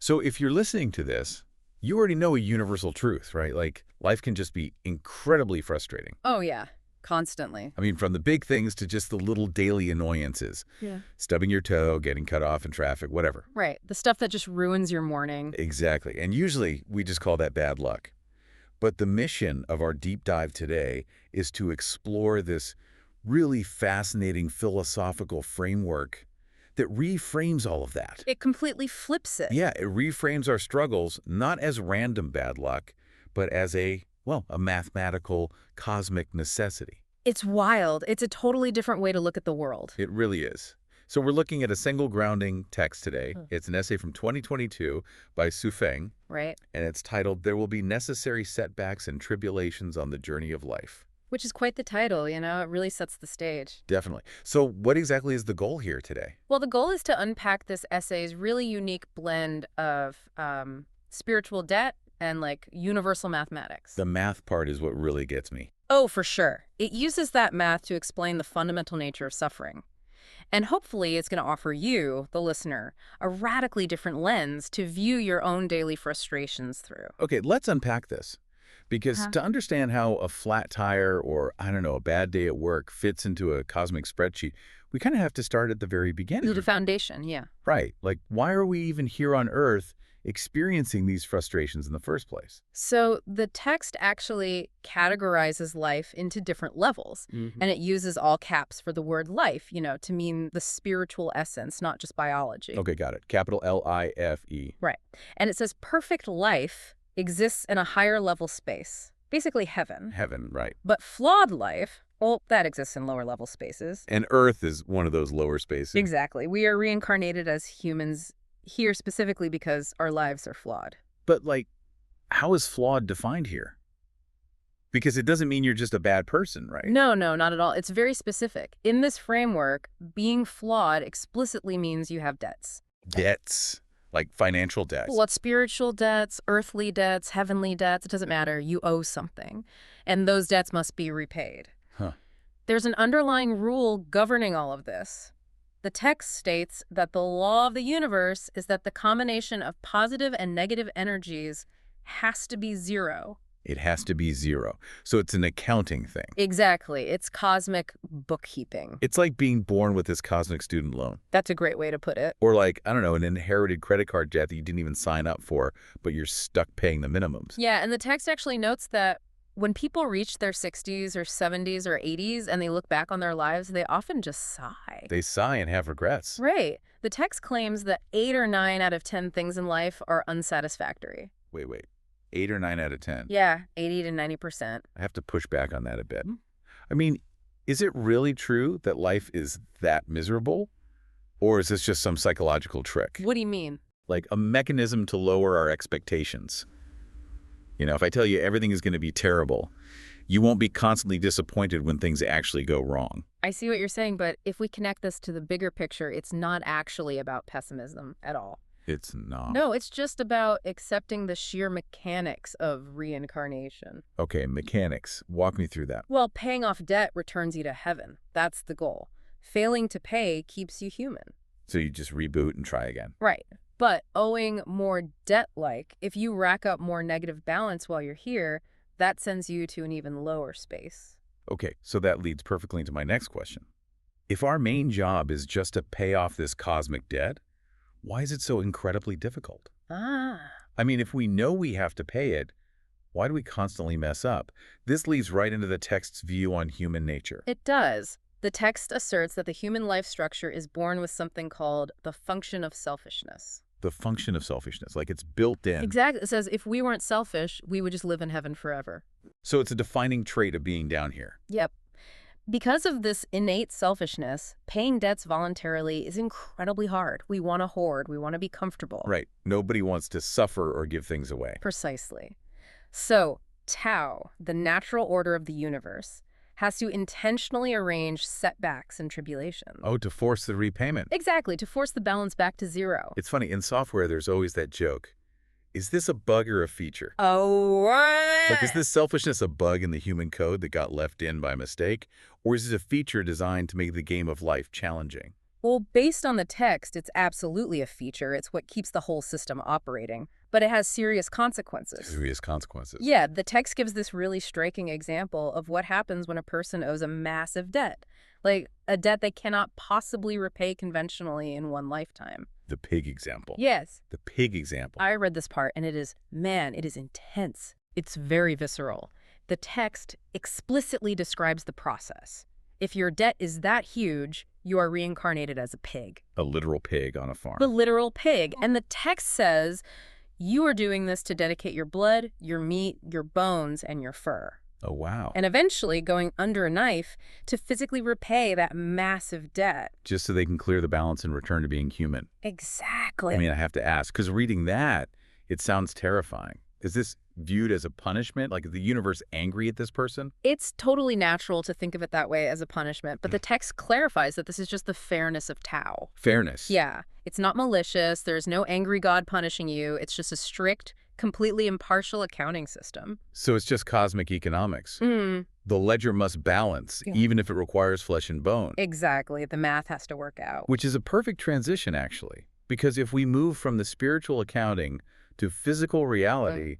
So if you're listening to this, you already know a universal truth, right? Like, life can just be incredibly frustrating. Oh, yeah. Constantly. I mean, from the big things to just the little daily annoyances. Yeah. Stubbing your toe, getting cut off in traffic, whatever. Right. The stuff that just ruins your morning. Exactly. And usually we just call that bad luck. But the mission of our deep dive today is to explore this really fascinating philosophical framework that reframes all of that. It completely flips it. Yeah, it reframes our struggles not as random bad luck, but as a mathematical, cosmic necessity. It's wild. It's a totally different way to look at the world. It really is. So we're looking at a single grounding text today. It's an essay from 2022 by Su Feng, Right? and it's titled, "There Will Be Necessary Setbacks and Tribulations on the Journey of Life." Which is quite the title, you know? It really sets the stage. Definitely. So what exactly is the goal here today? Well, the goal is to unpack this essay's really unique blend of spiritual debt and, like, universal mathematics. The math part is what really gets me. Oh, for sure. It uses that math to explain the fundamental nature of suffering. And hopefully it's going to offer you, the listener, a radically different lens to view your own daily frustrations through. Okay, let's unpack this. Because to understand how a flat tire or, I don't know, a bad day at work fits into a cosmic spreadsheet, we kind of have to start at the very beginning. The foundation, yeah. Right. Like, why are we even here on Earth experiencing these frustrations in the first place? So the text actually categorizes life into different levels, and it uses all caps for the word life, you know, to mean the spiritual essence, not just biology. Okay, got it. Capital L-I-F-E. Right. And it says perfect life exists in a higher level space, basically heaven. Heaven, right. But flawed life, well, that exists in lower level spaces. And Earth is one of those lower spaces. Exactly. We are reincarnated as humans here specifically because our lives are flawed. But, like, how is flawed defined here? Because it doesn't mean you're just a bad person, right? No, not at all. It's very specific. In this framework, being flawed explicitly means you have debts. Debts, like financial debts. What spiritual debts, earthly debts, heavenly debts, it doesn't matter. You owe something. And those debts must be repaid. Huh. There's an underlying rule governing all of this. The text states that the law of the universe is that the combination of positive and negative energies has to be zero. It has to be zero. So it's an accounting thing. Exactly. It's cosmic bookkeeping. It's like being born with this cosmic student loan. That's a great way to put it. Or like, I don't know, an inherited credit card debt that you didn't even sign up for, but you're stuck paying the minimums. Yeah, and the text actually notes that when people reach their 60s or 70s or 80s and they look back on their lives, they often just sigh. They sigh and have regrets. Right. The text claims that 8 or 9 out of 10 things in life are unsatisfactory. Wait. 8 or 9 out of 10. Yeah, 80 to 90%. I have to push back on that a bit. I mean, is it really true that life is that miserable? Or is this just some psychological trick? What do you mean? Like a mechanism to lower our expectations. You know, if I tell you everything is going to be terrible, you won't be constantly disappointed when things actually go wrong. I see what you're saying, but if we connect this to the bigger picture, it's not actually about pessimism at all. It's not. No, it's just about accepting the sheer mechanics of reincarnation. Okay, mechanics. Walk me through that. Well, paying off debt returns you to heaven. That's the goal. Failing to pay keeps you human. So you just reboot and try again. Right. But owing more debt-like, if you rack up more negative balance while you're here, that sends you to an even lower space. Okay, so that leads perfectly into my next question. If our main job is just to pay off this cosmic debt, why is it so incredibly difficult? I mean, if we know we have to pay it, why do we constantly mess up? This leads right into the text's view on human nature. It does. The text asserts that the human life structure is born with something called the function of selfishness. The function of selfishness, like it's built in. Exactly. It says if we weren't selfish, we would just live in heaven forever. So it's a defining trait of being down here. Yep. Because of this innate selfishness, paying debts voluntarily is incredibly hard. We want to hoard. We want to be comfortable. Right. Nobody wants to suffer or give things away. Precisely. So, Tao, the natural order of the universe, has to intentionally arrange setbacks and tribulations. Oh, to force the repayment. Exactly, to force the balance back to zero. It's funny, in software, there's always that joke. Is this a bug or a feature? Oh, Like, is this selfishness a bug in the human code that got left in by mistake? Or is it a feature designed to make the game of life challenging? Well, based on the text, it's absolutely a feature. It's what keeps the whole system operating. But it has serious consequences. Serious consequences. Yeah, the text gives this really striking example of what happens when a person owes a massive debt, like a debt they cannot possibly repay conventionally in one lifetime. The pig example. Yes. The pig example. I read this part, and it is intense. It's very visceral. The text explicitly describes the process. If your debt is that huge, you are reincarnated as a pig. A literal pig on a farm. The literal pig. And the text says, you are doing this to dedicate your blood, your meat, your bones, and your fur. Oh, wow. And eventually going under a knife to physically repay that massive debt. Just so they can clear the balance and return to being human. Exactly. I mean, I have to ask, because reading that, it sounds terrifying. Is this viewed as a punishment? Like, is the universe angry at this person? It's totally natural to think of it that way as a punishment, but the text clarifies that this is just the fairness of Tao. Fairness. Yeah. It's not malicious. There's no angry God punishing you. It's just a strict, completely impartial accounting system. So it's just cosmic economics. The ledger must balance, even if it requires flesh and bone. Exactly. The math has to work out. Which is a perfect transition, actually. Because if we move from the spiritual accounting to physical reality,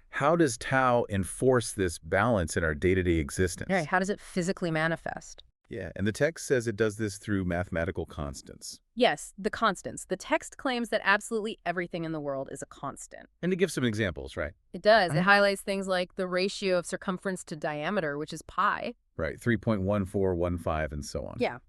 how does Tao enforce this balance in our day-to-day existence? Right. How does it physically manifest? Yeah, and the text says it does this through mathematical constants. Yes, the constants. The text claims that absolutely everything in the world is a constant. And to give some examples, right? It does. It highlights things like the ratio of circumference to diameter, which is pi. Right, 3.1415 and so on. Yeah.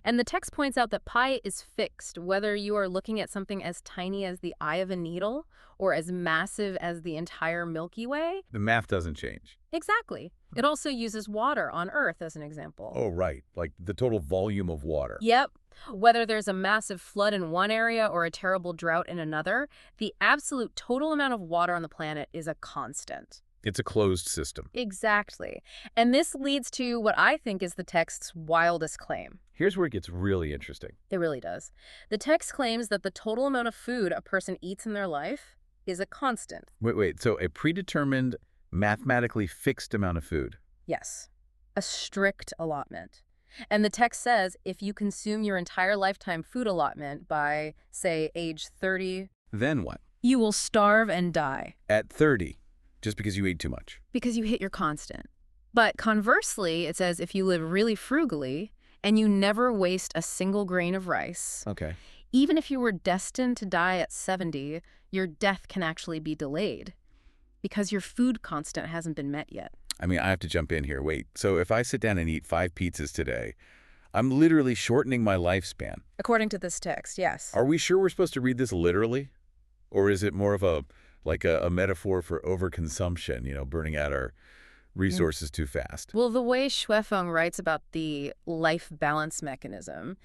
And the text points out that pi is fixed, whether you are looking at something as tiny as the eye of a needle or as massive as the entire Milky Way. The math doesn't change. Exactly. It also uses water on Earth as an example. Oh, right. Like the total volume of water. Yep. Whether there's a massive flood in one area or a terrible drought in another, the absolute total amount of water on the planet is a constant. It's a closed system. Exactly. And this leads to what I think is the text's wildest claim. Here's where it gets really interesting. It really does. The text claims that the total amount of food a person eats in their life is a constant. Wait. So a predetermined, mathematically fixed amount of food. Yes. A strict allotment. And the text says if you consume your entire lifetime food allotment by, say, age 30, Then what? you will starve and die. At 30, just because you ate too much. Because you hit your constant. But conversely, it says if you live really frugally and you never waste a single grain of rice, Okay. even if you were destined to die at 70, your death can actually be delayed because your food constant hasn't been met yet. I mean, I have to jump in here. Wait, so if I sit down and eat 5 pizzas today, I'm literally shortening my lifespan. According to this text, yes. Are we sure we're supposed to read this literally? Or is it more of a metaphor for overconsumption, burning out our resources too fast? Well, the way Shuefeng writes about the life balance mechanism,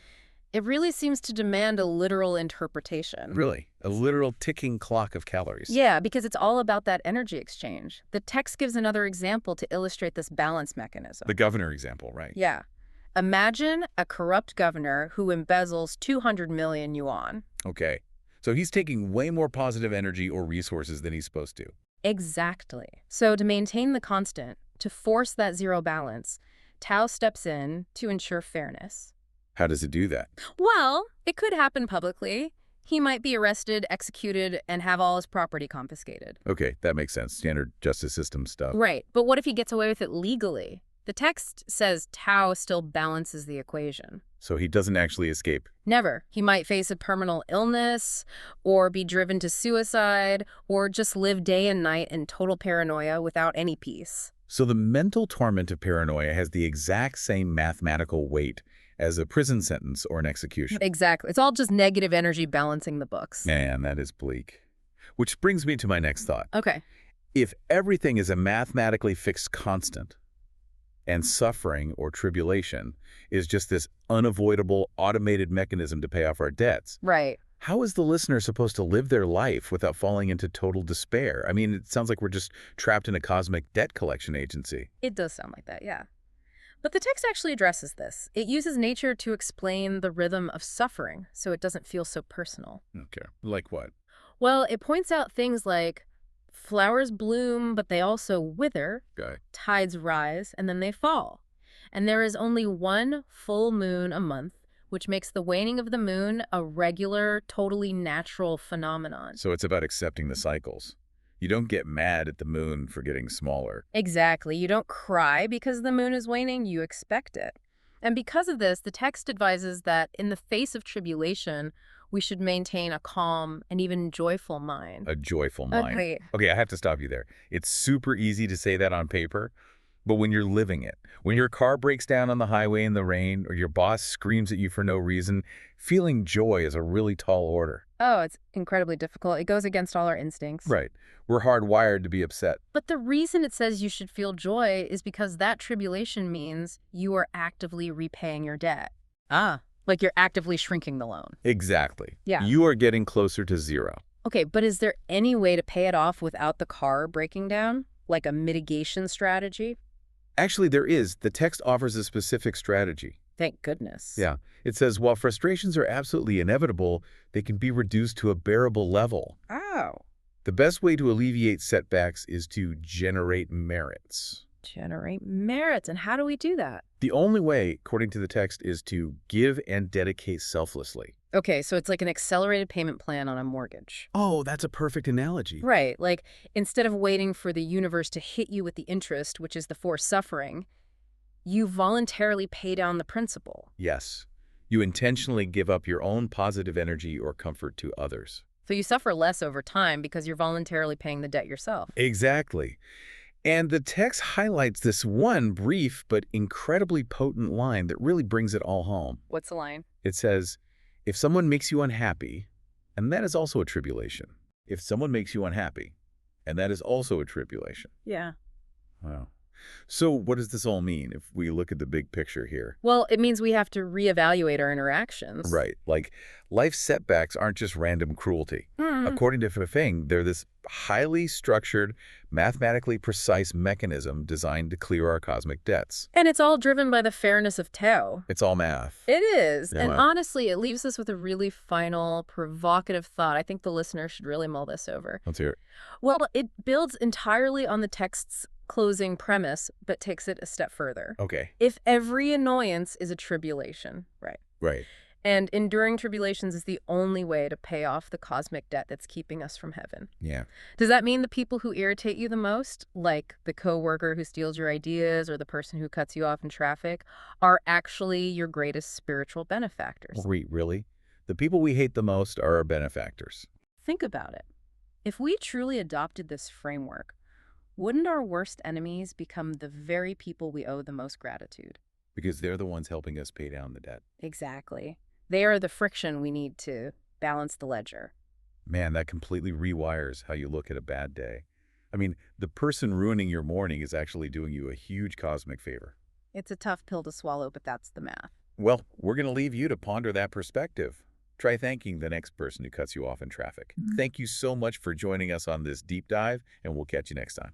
it really seems to demand a literal interpretation. Really? A literal ticking clock of calories? Yeah, because it's all about that energy exchange. The text gives another example to illustrate this balance mechanism. The governor example, right? Yeah. Imagine a corrupt governor who embezzles 200 million yuan. Okay. So he's taking way more positive energy or resources than he's supposed to. Exactly. So to maintain the constant, to force that zero balance, Tao steps in to ensure fairness. How does it do that? Well, it could happen publicly. He might be arrested, executed, and have all his property confiscated. Okay, that makes sense. Standard justice system stuff. Right. But what if he gets away with it legally? The text says Tao still balances the equation. So he doesn't actually escape. Never. He might face a terminal illness, or be driven to suicide, or just live day and night in total paranoia without any peace. So the mental torment of paranoia has the exact same mathematical weight as a prison sentence or an execution. Exactly. It's all just negative energy balancing the books. Man, that is bleak. Which brings me to my next thought. Okay. If everything is a mathematically fixed constant, and suffering or tribulation is just this unavoidable automated mechanism to pay off our debts, Right. how is the listener supposed to live their life without falling into total despair? I mean, it sounds like we're just trapped in a cosmic debt collection agency. It does sound like that, yeah. But the text actually addresses this. It uses nature to explain the rhythm of suffering, so it doesn't feel so personal. Okay. Like what? Well, it points out things like flowers bloom, but they also wither. Okay. Tides rise, and then they fall. And there is only one full moon a month, which makes the waning of the moon a regular, totally natural phenomenon. So it's about accepting the cycles. You don't get mad at the moon for getting smaller. Exactly. You don't cry because the moon is waning, you expect it. And because of this, the text advises that in the face of tribulation, we should maintain a calm and even joyful mind. A joyful mind. Agreed. Okay, I have to stop you there. It's super easy to say that on paper, but when you're living it, when your car breaks down on the highway in the rain or your boss screams at you for no reason, feeling joy is a really tall order. Oh, it's incredibly difficult. It goes against all our instincts. Right. We're hardwired to be upset. But the reason it says you should feel joy is because that tribulation means you are actively repaying your debt. Like you're actively shrinking the loan. Exactly. Yeah. You are getting closer to zero. Okay, but is there any way to pay it off without the car breaking down? Like a mitigation strategy? Actually, there is. The text offers a specific strategy. Thank goodness. Yeah. It says, while frustrations are absolutely inevitable, they can be reduced to a bearable level. Oh. The best way to alleviate setbacks is to generate merits. Generate merits. And how do we do that? The only way, according to the text, is to give and dedicate selflessly. Okay, so it's like an accelerated payment plan on a mortgage. Oh, that's a perfect analogy. Right, like instead of waiting for the universe to hit you with the interest, which is the forced suffering, you voluntarily pay down the principal. Yes. You intentionally give up your own positive energy or comfort to others. So you suffer less over time because you're voluntarily paying the debt yourself. Exactly. And the text highlights this one brief but incredibly potent line that really brings it all home. What's the line? It says, if someone makes you unhappy, and that is also a tribulation. If someone makes you unhappy, and that is also a tribulation. Yeah. Wow. So what does this all mean if we look at the big picture here? Well, it means we have to reevaluate our interactions. Right. Like, life setbacks aren't just random cruelty. According to Feng, they're this highly structured, mathematically precise mechanism designed to clear our cosmic debts. And it's all driven by the fairness of Tao. It's all math. It is. Yeah. And honestly, it leaves us with a really final, provocative thought. I think the listener should really mull this over. Let's hear it. Well, it builds entirely on the text's closing premise, but takes it a step further. Okay. If every annoyance is a tribulation, right? Right. And enduring tribulations is the only way to pay off the cosmic debt that's keeping us from heaven. Yeah. Does that mean the people who irritate you the most, like the coworker who steals your ideas or the person who cuts you off in traffic, are actually your greatest spiritual benefactors? Wait, really? The people we hate the most are our benefactors. Think about it. If we truly adopted this framework, wouldn't our worst enemies become the very people we owe the most gratitude? Because they're the ones helping us pay down the debt. Exactly. They are the friction we need to balance the ledger. Man, that completely rewires how you look at a bad day. I mean, the person ruining your morning is actually doing you a huge cosmic favor. It's a tough pill to swallow, but that's the math. Well, we're going to leave you to ponder that perspective. Try thanking the next person who cuts you off in traffic. Thank you so much for joining us on this deep dive, and we'll catch you next time.